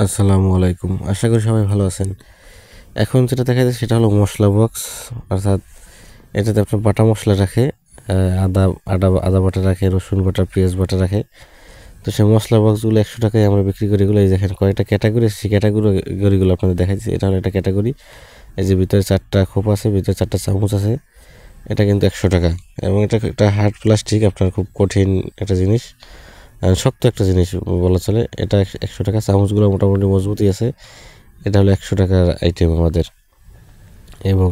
আসসালামু আলাইকুম। আশা করি সবাই ভালো আছেন। এখন যেটা দেখা যাচ্ছে সেটা হলো মশলা বক্স, অর্থাৎ এটাতে আপনার বাটা মশলা রাখে, আদা আদা আদা বাটা রাখে, রসুন বাটা, পেঁয়াজ বাটা রাখে। তো সেই মশলা বক্সগুলো 100 টাকায় আমরা বিক্রি করি। এগুলো এই দেখেন কয়েকটা ক্যাটাগরি, সেই ক্যাটাগরিগুলো আপনাদের দেখাচ্ছি। এটা হলো একটা ক্যাটাগরি, এই যে ভিতরে 4টা খোপ আছে, ভিতরে 4টা চামচ আছে। এটা কিন্তু 100 টাকা, এবং এটা একটা হার্ড প্লাস্টিক, আপনার খুব কঠিন একটা জিনিস, শক্ত একটা জিনিস বলা চলে। এটা 100 টাকা। চামচগুলো মোটামুটি মজবুতই আছে। এটা হলো 100 টাকার আইটেম আমাদের। এবং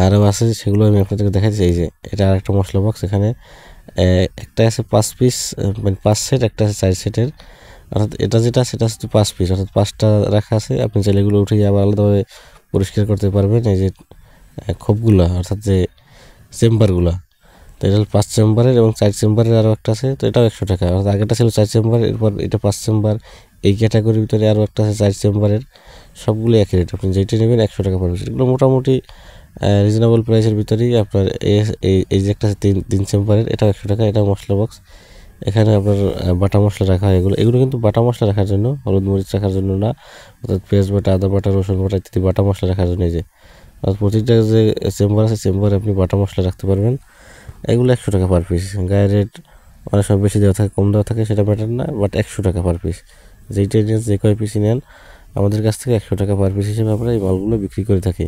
আরও আছে, সেগুলো আমি আপনাদেরকে দেখাচ্ছি। এই যে এটা আর একটা মশলা বক্স, এখানে একটা আছে 5 পিস, মানে 5 সেট, একটা আছে 4 সেটের। অর্থাৎ এটা যেটা সেটা হচ্ছে 5 পিস, অর্থাৎ 5টা রাখা আছে। আপনি চাইলে এগুলো উঠে আবার আলাদাভাবে পরিষ্কার করতে পারবেন। এই যে খোপগুলা, অর্থাৎ যে চেম্বারগুলা, তো এটা হলো 5 চেম্বারের, এবং 4 চেম্বারের আরও একটা আছে। তো এটাও 100 টাকা। অর্থাৎ আগেটা ছিল 4 চেম্বার, এরপর এটা 5 চেম্বার। এই ক্যাটাগরির ভিতরে আরও একটা আছে 4 চেম্বারের। সবগুলো একই রেট, আপনি যেইটা নেবেন 100 টাকা পড়বে। এগুলো মোটামুটি রিজনেবল প্রাইসের ভিতরেই। আপনার এই যে একটা আছে 3 চেম্বারের, এটাও 100 টাকা। এটাও মশলা বক্স। এখানে আপনার বাটা মশলা রাখা হয়। এগুলো এগুলো কিন্তু বাটা মশলা রাখার জন্য, হলুদ মরিচ রাখার জন্য না। অর্থাৎ পেঁয়াজ বাটা, আদা বাটা, রসুন বাটা ইত্যাদি বাটা মশলা রাখার জন্য। এই যে অর্থাৎ প্রত্যেকটা যে চেম্বার আছে, চেম্বারে আপনি বাটা মশলা রাখতে পারবেন। এগুলো 100 টাকা পার পিস। গায়ের রেট অনেক সময় বেশি দেওয়া থাকে, কম দেওয়া থাকে, সেটা ম্যাটার না, বাট 100 টাকা পার পিস। যেইটাই নেন, যে কয় পিসই নেন, আমাদের কাছ থেকে 100 টাকা পার পিস হিসেবে আমরা এই মালগুলো বিক্রি করে থাকি।